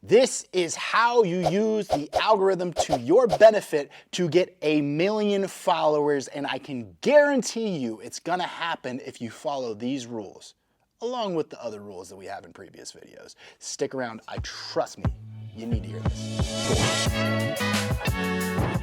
This is how you use the algorithm to your benefit to get 1 million followers, and I can guarantee you it's gonna happen if you follow these rules, along with the other rules that we have in previous videos. Stick around, trust me, you need to hear this.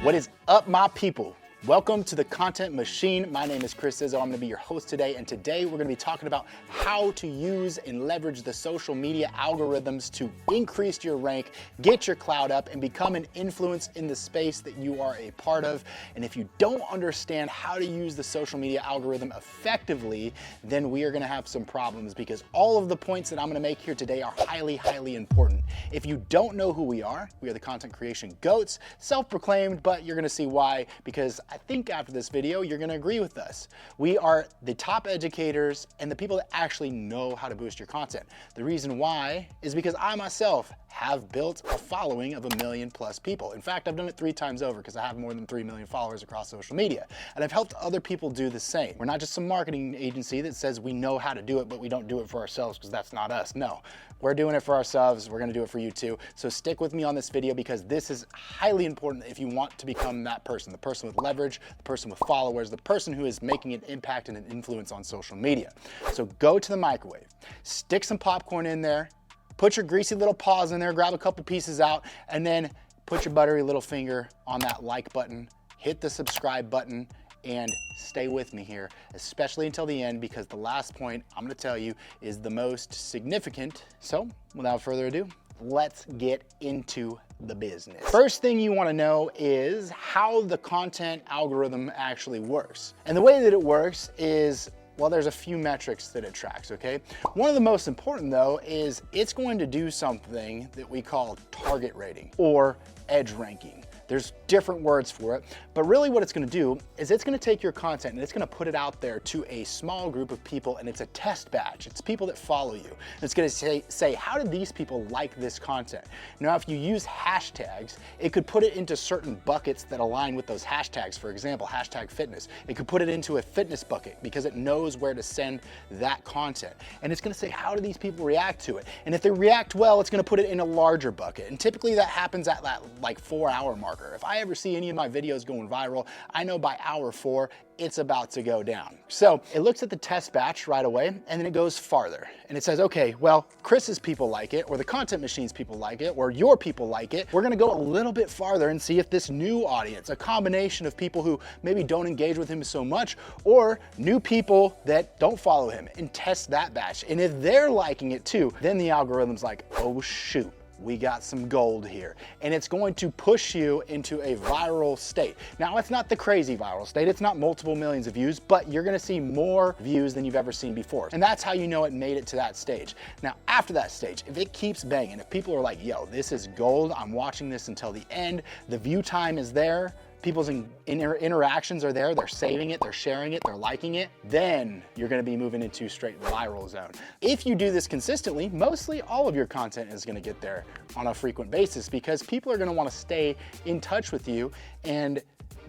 What is up, my people? Welcome to the Content Machine. My name is Chris Izzo. I'm gonna be your host today, and today we're gonna be talking about how to use and leverage the social media algorithms to increase your rank, get your clout up, and become an influence in the space that you are a part of. And if you don't understand how to use the social media algorithm effectively, then we are gonna have some problems, because all of the points that I'm gonna make here today are highly, highly important. If you don't know who we are the content creation goats, self-proclaimed, but you're gonna see why, because I think after this video, you're gonna agree with us. We are the top educators and the people that actually know how to boost your content. The reason why is because I myself have built a following of 1 million plus people. In fact, I've done it 3 times over because I have more than 3 million followers across social media. And I've helped other people do the same. We're not just some marketing agency that says we know how to do it, but we don't do it for ourselves because that's not us. No, we're doing it for ourselves. We're gonna do it for you too. So stick with me on this video because this is highly important if you want to become that person, the person with leverage, the person with followers, the person who is making an impact and an influence on social media. So go to the microwave, stick some popcorn in there, put your greasy little paws in there, grab a couple pieces out, and then put your buttery little finger on that like button, hit the subscribe button, and stay with me here, especially until the end, because the last point I'm gonna tell you is the most significant. So without further ado, let's get into the business. First thing you wanna know is how the content algorithm actually works. And the way that it works is, well, there's a few metrics that it tracks, okay? One of the most important though is it's going to do something that we call target rating or edge ranking. There's different words for it, but really what it's gonna do is it's gonna take your content and it's gonna put it out there to a small group of people, and it's a test batch. It's people that follow you. And it's gonna say, how did these people like this content? Now, if you use hashtags, it could put it into certain buckets that align with those hashtags. For example, hashtag fitness. It could put it into a fitness bucket because it knows where to send that content. And it's gonna say, how do these people react to it? And if they react well, it's gonna put it in a larger bucket. And typically that happens at that like 4-hour mark. If I ever see any of my videos going viral, I know by hour 4, it's about to go down. So it looks at the test batch right away, and then it goes farther. And it says, okay, well, Chris's people like it, or the Content Machine's people like it, or your people like it. We're gonna go a little bit farther and see if this new audience, a combination of people who maybe don't engage with him so much, or new people that don't follow him, and test that batch. And if they're liking it too, then the algorithm's like, oh shoot, we got some gold here. And it's going to push you into a viral state. Now, it's not the crazy viral state. It's not multiple millions of views, but you're gonna see more views than you've ever seen before. And that's how you know it made it to that stage. Now, after that stage, if it keeps banging, if people are like, yo, this is gold, I'm watching this until the end, the view time is there, people's interactions are there, they're saving it, they're sharing it, they're liking it, then you're gonna be moving into straight viral zone. If you do this consistently, mostly all of your content is gonna get there on a frequent basis, because people are gonna wanna stay in touch with you, and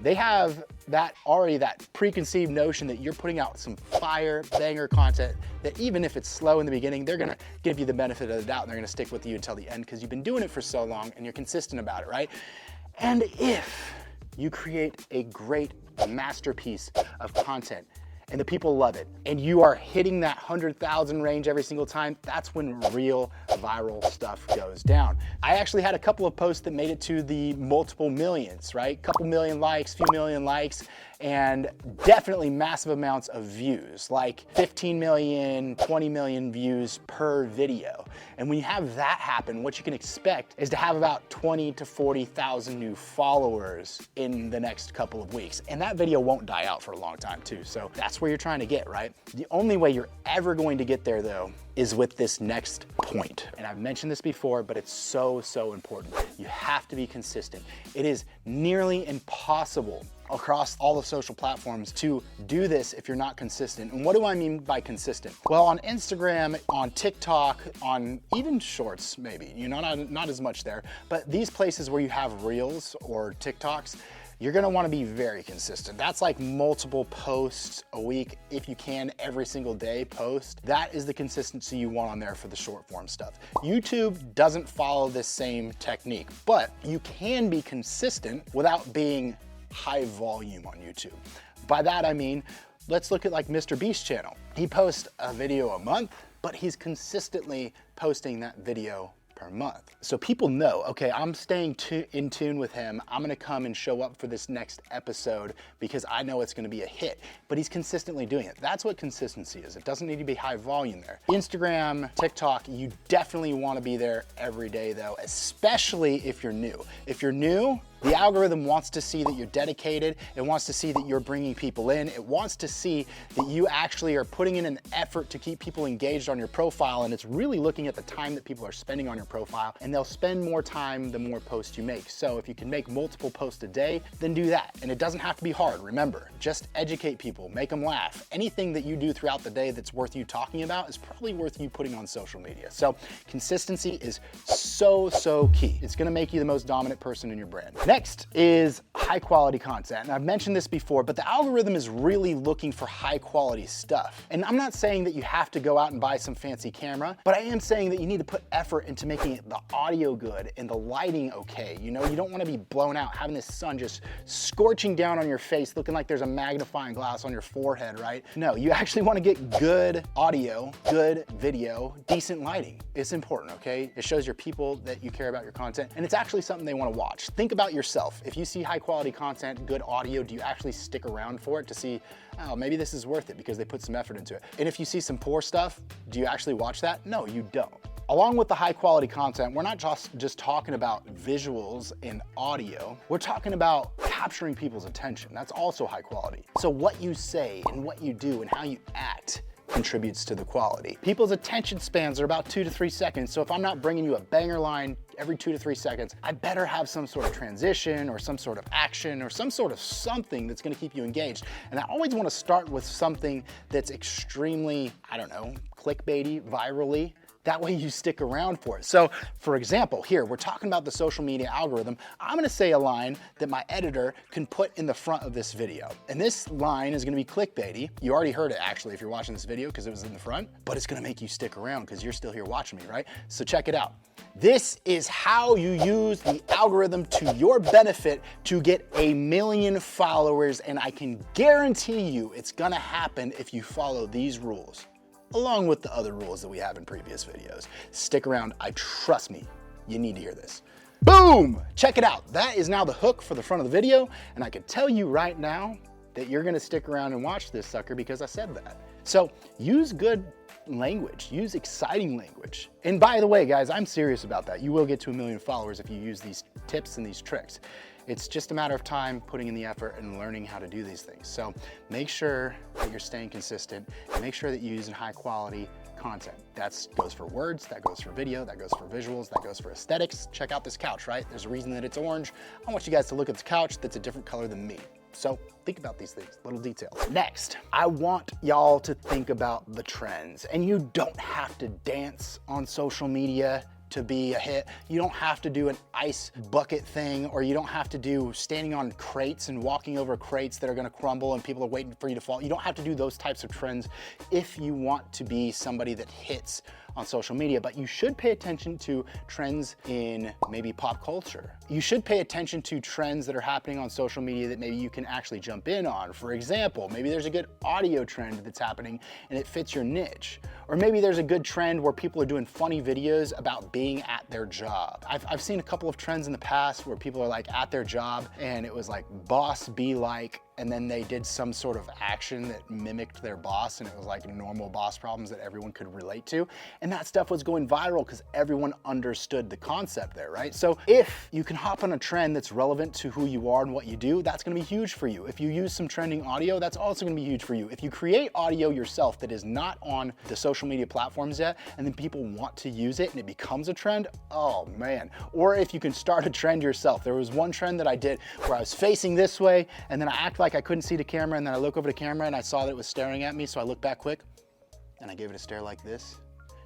they have that preconceived notion that you're putting out some fire banger content that even if it's slow in the beginning, they're gonna give you the benefit of the doubt and they're gonna stick with you until the end because you've been doing it for so long and you're consistent about it, right? And if you create a great masterpiece of content and the people love it, and you are hitting that 100,000 range every single time, that's when real viral stuff goes down. I actually had a couple of posts that made it to the multiple millions, right? Couple million likes, few million likes, and definitely massive amounts of views, like 15 million, 20 million views per video. And when you have that happen, what you can expect is to have about 20 to 40,000 new followers in the next couple of weeks. And that video won't die out for a long time too. So that's where you're trying to get, right? The only way you're ever going to get there though is with this next point. And I've mentioned this before, but it's so, so important. You have to be consistent. It is nearly impossible across all the social platforms to do this if you're not consistent. And what do I mean by consistent? Well, on Instagram, on TikTok, on even Shorts maybe, not as much there, but these places where you have Reels or TikToks, you're gonna wanna be very consistent. That's like multiple posts a week. If you can, every single day post. That is the consistency you want on there for the short form stuff. YouTube doesn't follow this same technique, but you can be consistent without being high volume on YouTube. By that I mean, let's look at like Mr. Beast's channel. He posts a video a month, but he's consistently posting that video per month. So people know, okay, I'm staying in tune with him. I'm gonna come and show up for this next episode because I know it's gonna be a hit, but he's consistently doing it. That's what consistency is. It doesn't need to be high volume there. Instagram, TikTok, you definitely wanna be there every day though, especially if you're new. If you're new, the algorithm wants to see that you're dedicated. It wants to see that you're bringing people in. It wants to see that you actually are putting in an effort to keep people engaged on your profile, and it's really looking at the time that people are spending on your profile, and they'll spend more time the more posts you make. So if you can make multiple posts a day, then do that. And it doesn't have to be hard. Remember, just educate people, make them laugh. Anything that you do throughout the day that's worth you talking about is probably worth you putting on social media. So consistency is so key. It's gonna make you the most dominant person in your brand. Next is high quality content. And I've mentioned this before, but the algorithm is really looking for high quality stuff. And I'm not saying that you have to go out and buy some fancy camera, but I am saying that you need to put effort into making the audio good and the lighting okay. You know, you don't want to be blown out, having this sun just scorching down on your face, looking like there's a magnifying glass on your forehead, right? No, you actually want to get good audio, good video, decent lighting. It's important, okay? It shows your people that you care about your content, and it's actually something they want to watch. Think about yourself. If you see high quality content, good audio, do you actually stick around for it to see, oh, maybe this is worth it because they put some effort into it? And if you see some poor stuff, do you actually watch that? No, you don't. Along with the high quality content, we're not just talking about visuals and audio. We're talking about capturing people's attention. That's also high quality. So what you say and what you do and how you act contributes to the quality. People's attention spans are about 2 to 3 seconds. So if I'm not bringing you a banger line every 2 to 3 seconds, I better have some sort of transition or some sort of action or some sort of something that's gonna keep you engaged. And I always wanna start with something that's extremely, I don't know, clickbaity, virally. That way you stick around for it. So for example, here, we're talking about the social media algorithm. I'm gonna say a line that my editor can put in the front of this video. And this line is gonna be clickbaity. You already heard it actually if you're watching this video because it was in the front, but it's gonna make you stick around because you're still here watching me, right? So check it out. This is how you use the algorithm to your benefit to get 1 million followers, and I can guarantee you it's gonna happen if you follow these rules, along with the other rules that we have in previous videos. Stick around, trust me, you need to hear this. Boom! Check it out. That is now the hook for the front of the video, and I can tell you right now that you're gonna stick around and watch this sucker because I said that. So use good language, use exciting language. And by the way, guys, I'm serious about that. You will get to 1 million followers if you use these tips and these tricks. It's just a matter of time, putting in the effort and learning how to do these things. So make sure that you're staying consistent and make sure that you're using high quality content. That goes for words, that goes for video, that goes for visuals, that goes for aesthetics. Check out this couch, right? There's a reason that it's orange. I want you guys to look at the couch that's a different color than me. So think about these things, little details. Next, I want y'all to think about the trends. And you don't have to dance on social media to be a hit. You don't have to do an ice bucket thing, or you don't have to do standing on crates and walking over crates that are gonna crumble and people are waiting for you to fall. You don't have to do those types of trends if you want to be somebody that hits on social media, but you should pay attention to trends in maybe pop culture. You should pay attention to trends that are happening on social media that maybe you can actually jump in on. For example, maybe there's a good audio trend that's happening and it fits your niche. Or maybe there's a good trend where people are doing funny videos about being at their job. I've seen a couple of trends in the past where people are like at their job and it was like boss be like, and then they did some sort of action that mimicked their boss, and it was like normal boss problems that everyone could relate to. And that stuff was going viral because everyone understood the concept there, right? So if you can hop on a trend that's relevant to who you are and what you do, that's gonna be huge for you. If you use some trending audio, that's also gonna be huge for you. If you create audio yourself that is not on the social media platforms yet, and then people want to use it and it becomes a trend, oh man. Or if you can start a trend yourself. There was one trend that I did where I was facing this way, and then I act like I couldn't see the camera, and then I look over the camera and I saw that it was staring at me, so I looked back quick and I gave it a stare like this.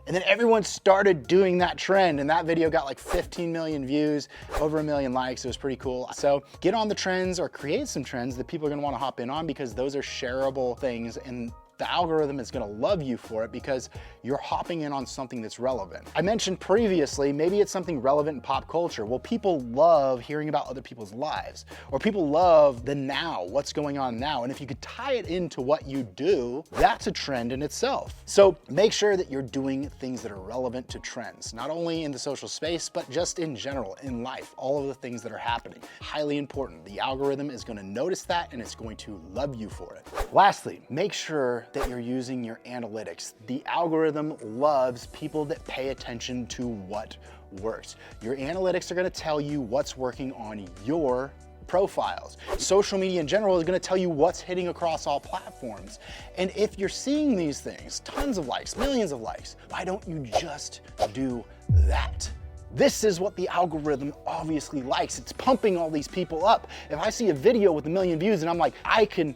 And then everyone started doing that trend, and that video got like 15 million views, over 1 million likes. It was pretty cool. So get on the trends or create some trends that people are gonna wanna hop in on, because those are shareable things, and the algorithm is gonna love you for it because you're hopping in on something that's relevant. I mentioned previously, maybe it's something relevant in pop culture. Well, people love hearing about other people's lives, or people love the now, what's going on now. And if you could tie it into what you do, that's a trend in itself. So make sure that you're doing things that are relevant to trends, not only in the social space, but just in general, in life, all of the things that are happening. Highly important. The algorithm is gonna notice that, and it's going to love you for it. Lastly, make sure that you're using your analytics. The algorithm loves people that pay attention to what works. Your analytics are gonna tell you what's working on your profiles. Social media in general is gonna tell you what's hitting across all platforms. And if you're seeing these things, tons of likes, millions of likes, why don't you just do that? This is what the algorithm obviously likes. It's pumping all these people up. If I see a video with 1 million views and I'm like, I can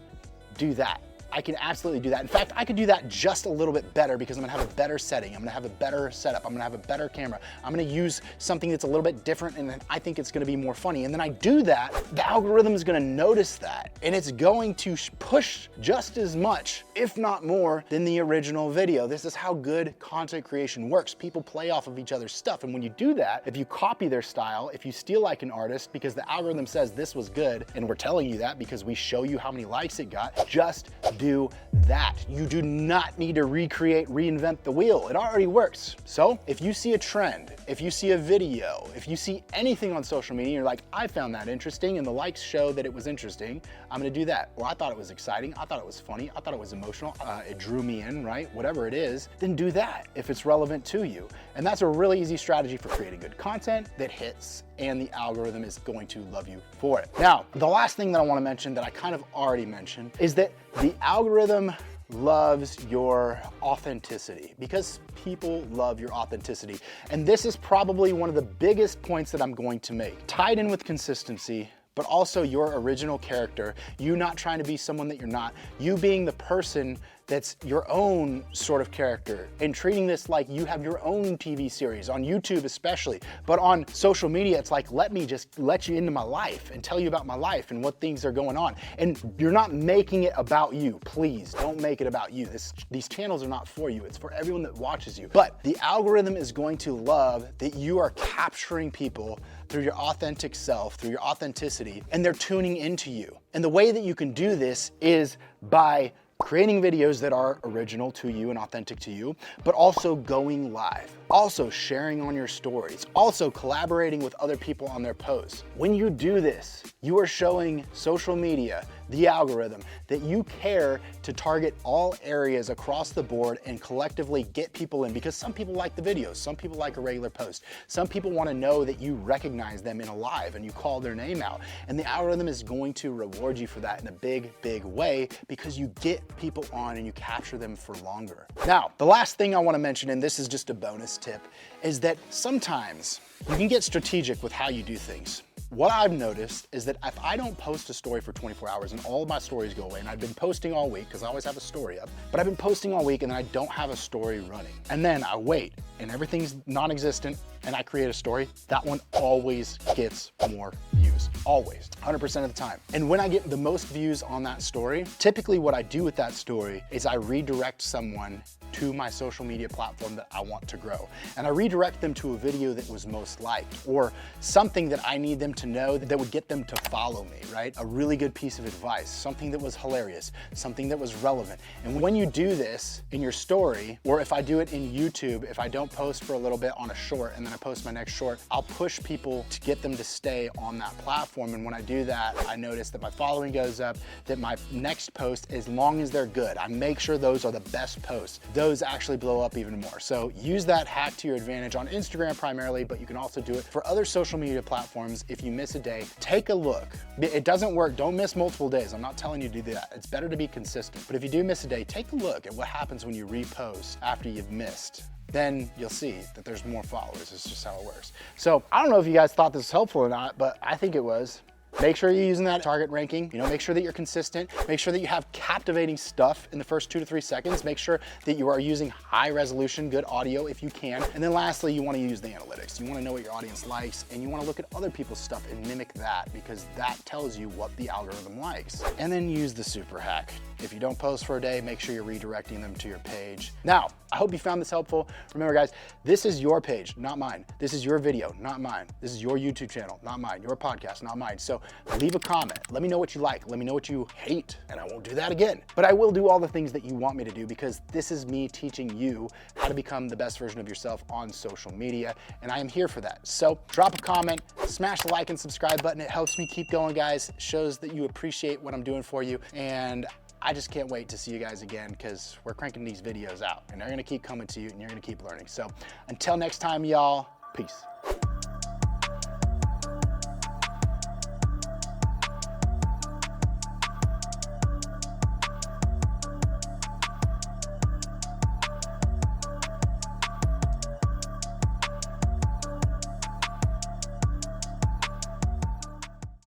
do that. I can absolutely do that. In fact, I could do that just a little bit better because I'm gonna have a better setting. I'm gonna have a better setup. I'm gonna have a better camera. I'm gonna use something that's a little bit different, and I think it's gonna be more funny. And then I do that, the algorithm is gonna notice that, and it's going to push just as much, if not more, than the original video. This is how good content creation works. People play off of each other's stuff, and when you do that, if you copy their style, if you steal like an artist because the algorithm says this was good, and we're telling you that because we show you how many likes it got, just do that. You do not need to reinvent the wheel. It already works. So if you see a trend, if you see a video, if you see anything on social media, you're like, I found that interesting and the likes show that it was interesting, I'm gonna do that. Or I thought it was exciting, I thought it was funny, I thought it was emotional, it drew me in, right? Whatever it is, then do that if it's relevant to you. And that's a really easy strategy for creating good content that hits, and the algorithm is going to love you for it. Now, the last thing that I wanna mention that I kind of already mentioned is that the algorithm loves your authenticity, because people love your authenticity. And this is probably one of the biggest points that I'm going to make. Tied in with consistency, but also your original character, you not trying to be someone that you're not, you being the person that's your own sort of character, and treating this like you have your own TV series, on YouTube especially. But on social media, it's like, let me just let you into my life and tell you about my life and what things are going on. And you're not making it about you. Please don't make it about you. These channels are not for you. It's for everyone that watches you. But the algorithm is going to love that you are capturing people through your authentic self, through your authenticity, and they're tuning into you. And the way that you can do this is by creating videos that are original to you and authentic to you, but also going live, also sharing on your stories, also collaborating with other people on their posts. When you do this, you are showing social media, the algorithm, that you care to target all areas across the board and collectively get people in, because some people like the videos, some people like a regular post, some people want to know that you recognize them in a live and you call their name out, and the algorithm is going to reward you for that in a big, big way, because you get people on and you capture them for longer. Now, the last thing I want to mention, and this is just a bonus tip, is that sometimes you can get strategic with how you do things. What I've noticed is that if I don't post a story for 24 hours and all of my stories go away, and I've been posting all week because I always have a story up, but I've been posting all week and then I don't have a story running. And then I wait and everything's non-existent and I create a story, that one always gets more views. Always, 100% of the time. And when I get the most views on that story, typically what I do with that story is I redirect someone to my social media platform that I want to grow. And I redirect them to a video that was most liked, or something that I need them to know that would get them to follow me, right? A really good piece of advice, something that was hilarious, something that was relevant. And when you do this in your story, or if I do it in YouTube, if I don't post for a little bit on a short and then I post my next short, I'll push people to get them to stay on that platform. And when I do that, I notice that my following goes up, that my next post, as long as they're good, I make sure those are the best posts. Those actually blow up even more. So use that hack to your advantage on Instagram primarily, but you can also do it for other social media platforms. If you miss a day, take a look. It doesn't work. Don't miss multiple days. I'm not telling you to do that. It's better to be consistent. But if you do miss a day, take a look at what happens when you repost after you've missed. Then you'll see that there's more followers. It's just how it works. So I don't know if you guys thought this was helpful or not, but I think it was. Make sure you're using that target ranking. Make sure that you're consistent. Make sure that you have captivating stuff in the first 2 to 3 seconds. Make sure that you are using high resolution, good audio if you can. And then lastly, you want to use the analytics. You want to know what your audience likes, and you want to look at other people's stuff and mimic that, because that tells you what the algorithm likes. And then use the super hack. If you don't post for a day, make sure you're redirecting them to your page. Now, I hope you found this helpful. Remember guys, this is your page, not mine. This is your video, not mine. This is your YouTube channel, not mine. Your podcast, not mine. So leave a comment. Let me know what you like. Let me know what you hate, and I won't do that again. But I will do all the things that you want me to do, because this is me teaching you how to become the best version of yourself on social media, and I am here for that. So drop a comment, smash the like and subscribe button. It helps me keep going, guys. It shows that you appreciate what I'm doing for you, and I just can't wait to see you guys again, because we're cranking these videos out and they're gonna keep coming to you and you're gonna keep learning. So until next time, y'all, peace.